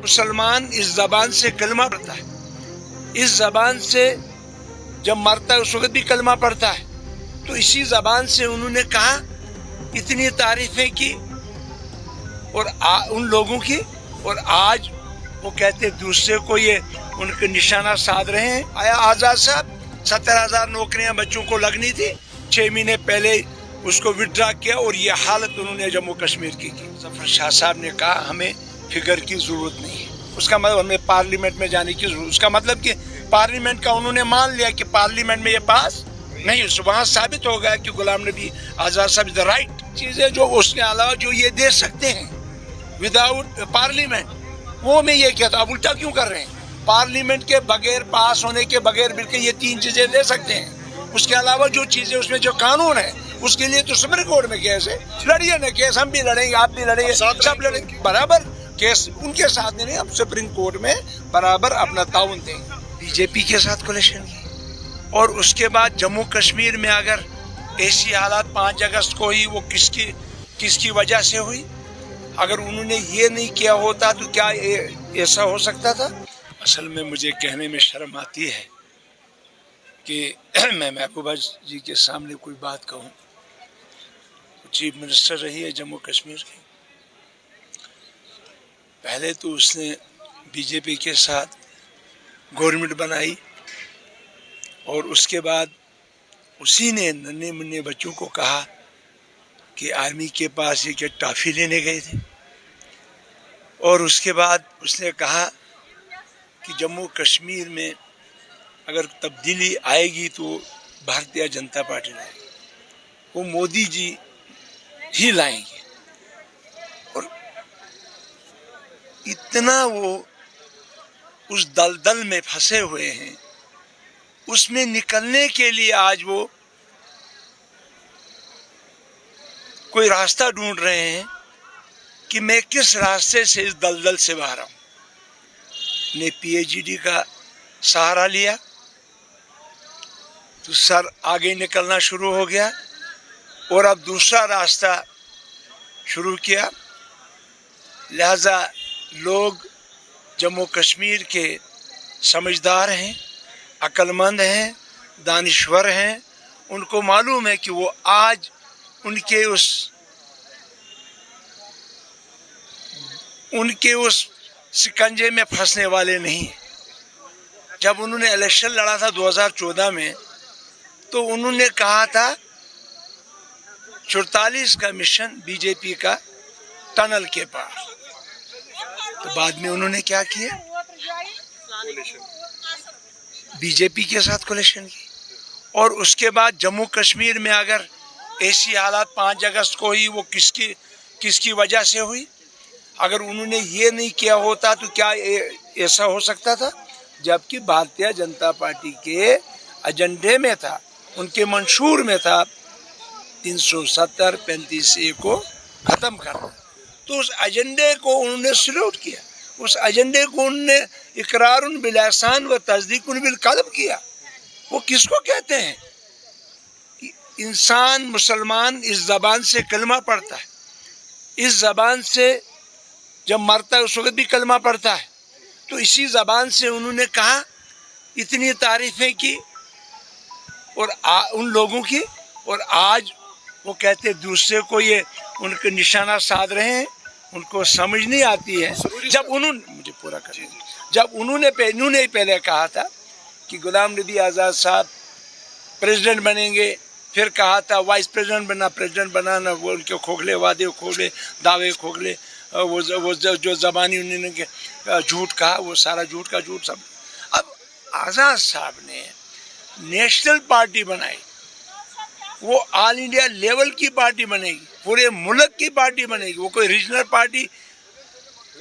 مسلمان اس زبان سے کلمہ پڑھتا ہے، اس زبان سے جب مرتا ہے اس وقت بھی کلمہ پڑھتا ہے. تو اسی زبان سے انہوں نے کہا، اتنی تعریفیں کی اور ان لوگوں کی، اور آج وہ کہتے دوسرے کو یہ ان کے نشانہ سادھ رہے ہیں. آیا آزاد صاحب 70,000 نوکریاں بچوں کو لگنی تھی، 6 مہینے پہلے اس کو وڈرا کیا، اور یہ حالت انہوں نے جموں کشمیر کی. ظفر شاہ صاحب نے کہا ہمیں فگر کی ضرورت نہیں ہے، اس کا مطلب ہمیں پارلیمنٹ میں جانے کی ضرورت، اس کا مطلب کہ پارلیمنٹ کا انہوں نے مان لیا کہ پارلیمنٹ میں یہ پاس نہیں. وہاں ثابت ہو گیا کہ غلام نبی آزاد صاحب دا رائٹ چیزیں جو اس کے علاوہ جو یہ دے سکتے ہیں وداؤٹ پارلیمنٹ، وہ میں یہ کہتا ہوں. الٹا کیوں کر رہے ہیں؟ پارلیمنٹ کے بغیر، پاس ہونے کے بغیر بل کے یہ 3 چیزیں دے سکتے ہیں. اس کے علاوہ جو چیزیں اس میں جو قانون ہے اس کے لیے تو سپریم کورٹ میں کیس ہے. لڑیے نا کیس، ہم بھی لڑیں گے، آپ بھی لڑیں گے، سب لڑیں گے برابر. کیس ان کے ساتھ نہیں، اب سپریم کورٹ میں برابر اپنا تعاون دیں گے. بی جے پی کے ساتھ کولیشن کی، اور اس کے بعد جموں کشمیر میں اگر ایسی حالات 5 اگست کو ہوئی، وہ کس کی وجہ سے ہوئی؟ اگر انہوں نے یہ نہیں کیا ہوتا تو کیا ایسا ہو سکتا تھا؟ اصل میں مجھے کہنے میں شرم آتی ہے کہ میں محبوبہ جی کے سامنے کوئی بات کہوں. چیف منسٹر رہی ہے جموں کشمیر کی، پہلے تو اس نے بی جے پی کے ساتھ گورنمنٹ بنائی، اور اس کے بعد اسی نے ننھے منھے بچوں کو کہا کہ آرمی کے پاس یہ کہ ٹافی لینے گئے تھے، اور اس کے بعد اس نے کہا کہ جموں کشمیر میں اگر تبدیلی آئے گی تو بھارتیہ جنتا پارٹی لائے گی، وہ مودی جی ہی لائیں گے. اور اتنا وہ اس دلدل میں پھنسے ہوئے ہیں، اس میں نکلنے کے لیے آج وہ کوئی راستہ ڈھونڈ رہے ہیں کہ میں کس راستے سے اس دلدل سے باہر آؤں. نے پی ایچ ڈی کا سہارا لیا تو سر آگے نکلنا شروع ہو گیا، اور اب دوسرا راستہ شروع کیا. لہذا لوگ جموں کشمیر کے سمجھدار ہیں، عقل مند ہیں، دانشور ہیں. ان کو معلوم ہے کہ وہ آج ان کے اس سکنجے میں پھنسنے والے نہیں. جب انہوں نے الیکشن لڑا تھا 2014 میں، تو انہوں نے کہا تھا 44 کا مشن بی جے پی کا ٹنل کے پاس. تو بعد میں انہوں نے کیا کیا؟ بی جے پی کے ساتھ کولیشن کی. اور اس کے بعد جموں کشمیر میں اگر ایسی حالات 5 اگست کو ہوئی، وہ کس کی وجہ سے ہوئی؟ اگر انہوں نے یہ نہیں کیا ہوتا تو کیا ایسا ہو سکتا تھا؟ جبکہ بھارتیہ جنتا پارٹی کے ایجنڈے میں تھا، ان کے منشور میں تھا 370 35A کو ختم کرنا. تو اس ایجنڈے کو انہوں نے سلوٹ کیا، اس ایجنڈے کو انہوں نے اقرار باللسان و تصدیق بالقلب کیا. وہ کس کو کہتے ہیں؟ انسان مسلمان اس زبان سے کلمہ پڑھتا ہے، اس زبان سے جب مرتا ہے اس وقت بھی کلمہ پڑھتا ہے. تو اسی زبان سے انہوں نے کہا، اتنی تعریفیں کی اور ان لوگوں کی، اور آج وہ کہتے دوسرے کو یہ ان کے نشانہ سادھ رہے ہیں. ان کو سمجھ نہیں آتی ہے. جب انہوں نے پہلے کہا تھا کہ غلام نبی آزاد صاحب پریزیڈنٹ بنیں گے، پھر کہا تھا وائس پریزیڈنٹ بنانا، وہ ان کے کھوکھلے وعدے کھوکھلے دعوے کھوکھلے، وہ جو زبانی انہوں نے جھوٹ کہا، وہ سارا جھوٹ کا جھوٹ سب. اب آزاد صاحب نے نیشنل پارٹی بنائی، وہ آل انڈیا لیول کی پارٹی بنے گی، پورے ملک کی پارٹی بنے گی. وہ کوئی ریجنل پارٹی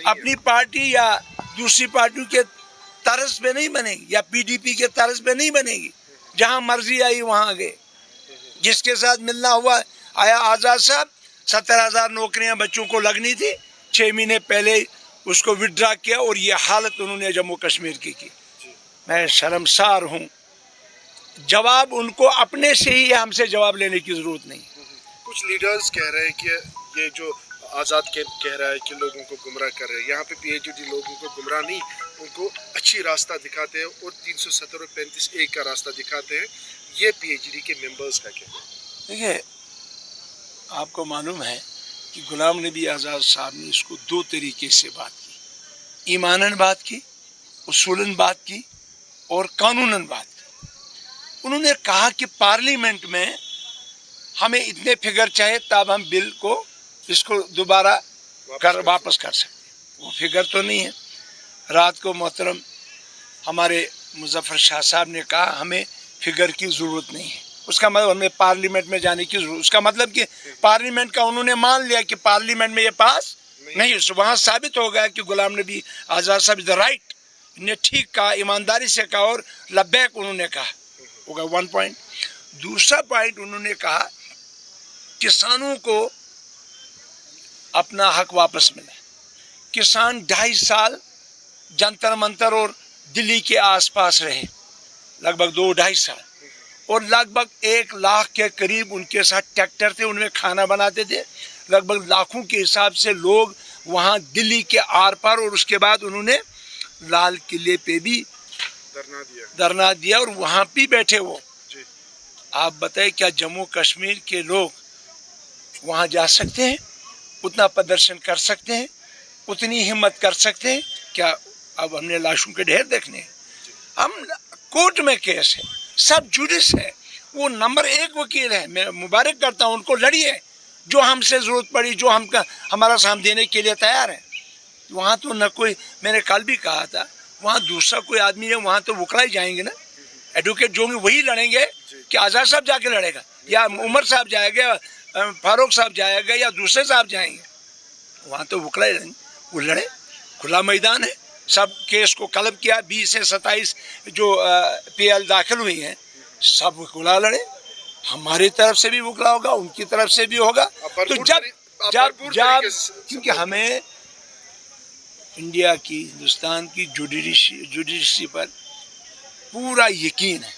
اپنی پارٹی یا دوسری پارٹیوں کے طرز پہ نہیں بنے گی، یا پی ڈی پی کے طرز پہ نہیں بنے گی. جہاں مرضی آئی وہاں گئے، جس کے ساتھ ملنا ہوا. آیا آزاد صاحب 70,000 نوکریاں بچوں کو لگنی تھی، 6 مہینے پہلے اس کو وڈرا کیا، اور یہ حالت انہوں نے جموں کشمیر کی. میں شرمسار ہوں. جواب ان کو اپنے سے ہی، ہم سے جواب لینے کی ضرورت نہیں. کچھ لیڈرز کہہ رہے ہیں کہ یہ جو آزاد کہہ رہا ہے کہ لوگوں کو گمراہ کر رہے ہیں. یہاں پہ PhD لوگوں کو گمراہ نہیں، ان کو اچھی راستہ دکھاتے ہیں اور 370 اور 35A کا راستہ دکھاتے ہیں. یہ PhD کے ممبرز کا کہنا ہے. دیکھیے، آپ کو معلوم ہے کہ غلام نبی آزاد صاحب نے اس کو دو طریقے سے بات کی، ایماناً بات کی، اصولاً بات کی اور قانوناً بات کی. انہوں نے کہا کہ پارلیمنٹ میں ہمیں اتنے فگر چاہیے تب ہم بل کو اس کو دوبارہ واپس کر سکتے ہیں. وہ فگر تو نہیں ہے. رات کو محترم ہمارے مظفر شاہ صاحب نے کہا ہمیں فگر کی ضرورت نہیں ہے. اس کا مطلب ہمیں پارلیمنٹ میں جانے کی ضرورت، اس کا مطلب کہ پارلیمنٹ کا انہوں نے مان لیا کہ پارلیمنٹ میں یہ پاس نہیں. وہاں ثابت ہو گیا کہ غلام نبی آزاد صاحب از دا رائٹ. نے ٹھیک کہا، ایمانداری سے کہا اور لبیک انہوں نے کہا. ہوگا 1 پوائنٹ. دوسرا پوائنٹ انہوں نے کہا کسانوں کو اپنا حق واپس ملے. کسان 2.5 سال جنتر منتر اور دلی کے آس پاس رہے، لگ بھگ 2-2.5 سال، اور لگ بھگ 1 لاکھ کے قریب ان کے ساتھ ٹریکٹر تھے، ان میں کھانا بناتے تھے. لگ بھگ لاکھوں کے حساب سے لوگ وہاں دلی کے آر پار، اور اس کے بعد انہوں نے لال قلعے پہ بھی دھرنا دیا اور وہاں بھی بیٹھے. وہ آپ بتائیں کیا جموں کشمیر کے لوگ وہاں جا سکتے ہیں؟ اتنا پردرشن کر سکتے ہیں؟ اتنی ہمت کر سکتے ہیں کیا؟ اب ہم نے لاشوں کے ڈھیر دیکھنے ہیں. ہم کورٹ میں کیس ہے، سب جوڈس ہے، وہ نمبر 1 وکیل ہے. میں مبارک کرتا ہوں ان کو. لڑیے، جو ہم سے ضرورت پڑی، جو ہمارا سام دینے کے لیے تیار ہے. وہاں تو نہ کوئی، میں نے کل بھی کہا تھا، وہاں دوسرا کوئی آدمی ہے، وہاں تو وکلا ہی جائیں گے نا. ایڈوکیٹ جو ہوں گے وہی لڑیں گے کہ آزاد صاحب جا کے لڑے گا، یا عمر صاحب جائے گا، فاروق صاحب جائے گا، یا دوسرے صاحب جائیں گے. وہاں تو وکلا ہی لڑیں گے. وہ لڑے، کھلا میدان ہے. سب کیس کو قلب کیا. 20 سے 27 جو PL داخل ہوئی ہیں، سب وکلا لڑے. ہماری طرف سے بھی وکلا ہوگا، ان کی طرف سے بھی ہوگا. تو جب کیونکہ ہمیں انڈیا کی، ہندوستان کی جوڈیشری پر پورا یقین ہے.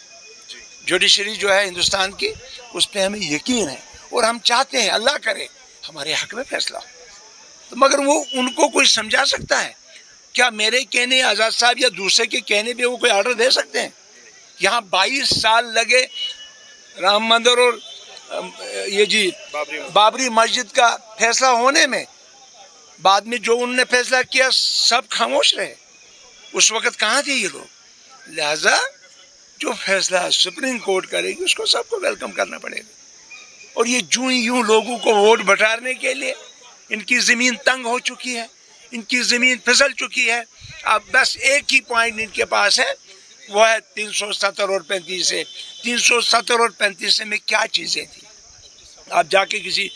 جوڈیشری جو ہے ہندوستان کی، اس پہ ہمیں یقین ہے، اور ہم چاہتے ہیں اللہ کرے ہمارے حق میں فیصلہ ہو. تو مگر وہ ان کو کوئی سمجھا سکتا ہے کیا؟ میرے کہنے، آزاد صاحب یا دوسرے کے کہنے پہ وہ کوئی آرڈر دے سکتے ہیں؟ یہاں 22 سال لگے رام مندر اور یہ بابری مسجد کا فیصلہ ہونے میں. بعد میں جو انہوں نے فیصلہ کیا سب خاموش رہے. اس وقت کہاں تھے یہ لوگ؟ لہذا جو فیصلہ سپریم کورٹ کرے گی اس کو سب کو ویلکم کرنا پڑے گا. اور یہ یوں لوگوں کو ووٹ بٹارنے کے لیے، ان کی زمین تنگ ہو چکی ہے، ان کی زمین پھسل چکی ہے. اب بس ایک ہی پوائنٹ ان کے پاس ہے، وہ ہے 370 اور 35 سے. 370 اور 35 میں کیا چیزیں تھیں؟ آپ جا کے کسی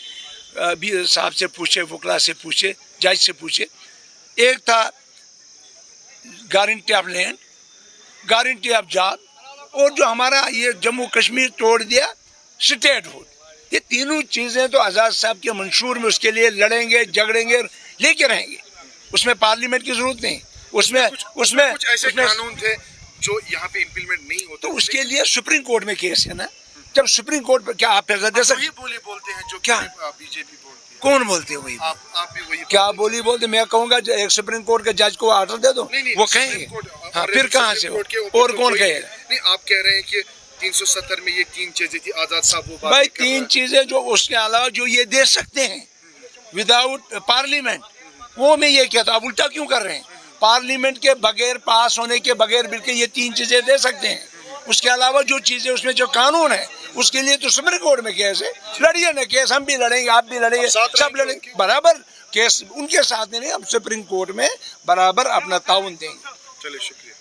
بھی صاحب سے پوچھے، وکلا سے پوچھے، جج سے پوچھے. ایک تھا guarantee of land, guarantee of job, اور جو ہمارا یہ جموں کشمیر توڑ دیا اسٹیٹ ہوڈ. یہ تینوں چیزیں تو آزاد صاحب کے منشور میں، اس کے لیے لڑیں گے، جھگڑیں گے، لے کے رہیں گے. اس میں پارلیمنٹ کی ضرورت نہیں. اس میں کچھ ایسے قانون تھے جو یہاں پہ امپلیمنٹ نہیں ہوتے، تو اس کے لیے سپریم کورٹ میں کیس ہے نا. جب سپریم کورٹ پہ کیا آپ فیصلہ دے سکتے؟ وہی بولتے ہیں جو کیا BJP بولتی ہے. کون بولتے ہیں وہی؟ آپ بھی وہی کیا بولی بولتے؟ میں کہوں گا ایک سپریم کورٹ کے جج کو آرڈر دے دو، وہ کہیں گے. ہاں، پھر کہاں سے اور کون کہے گا؟ نہیں، آپ کہہ رہے ہیں کہ 370 میں یہ 3 چیزیں تھی. آزاد صاحب وہ بھائی 3 چیزیں جو اس کے علاوہ جو یہ دے سکتے ہیں وداؤٹ پارلیمنٹ، وہ میں یہ کہتا. آپ الٹا کیوں کر رہے ہیں؟ پارلیمنٹ کے بغیر، پاس ہونے کے بغیر بل کے یہ 3 چیزیں دے سکتے ہیں. اس کے علاوہ جو چیزیں اس میں جو قانون ہے اس کے لیے تو سپریم کورٹ میں کیس ہے. لڑیے نا کیس، ہم بھی لڑیں گے، آپ بھی لڑیں گے، سب لڑیں گے برابر. کیس ان کے ساتھ نہیں، ہم سپریم کورٹ میں برابر اپنا تعاون دیں گے. چلے، شکریہ.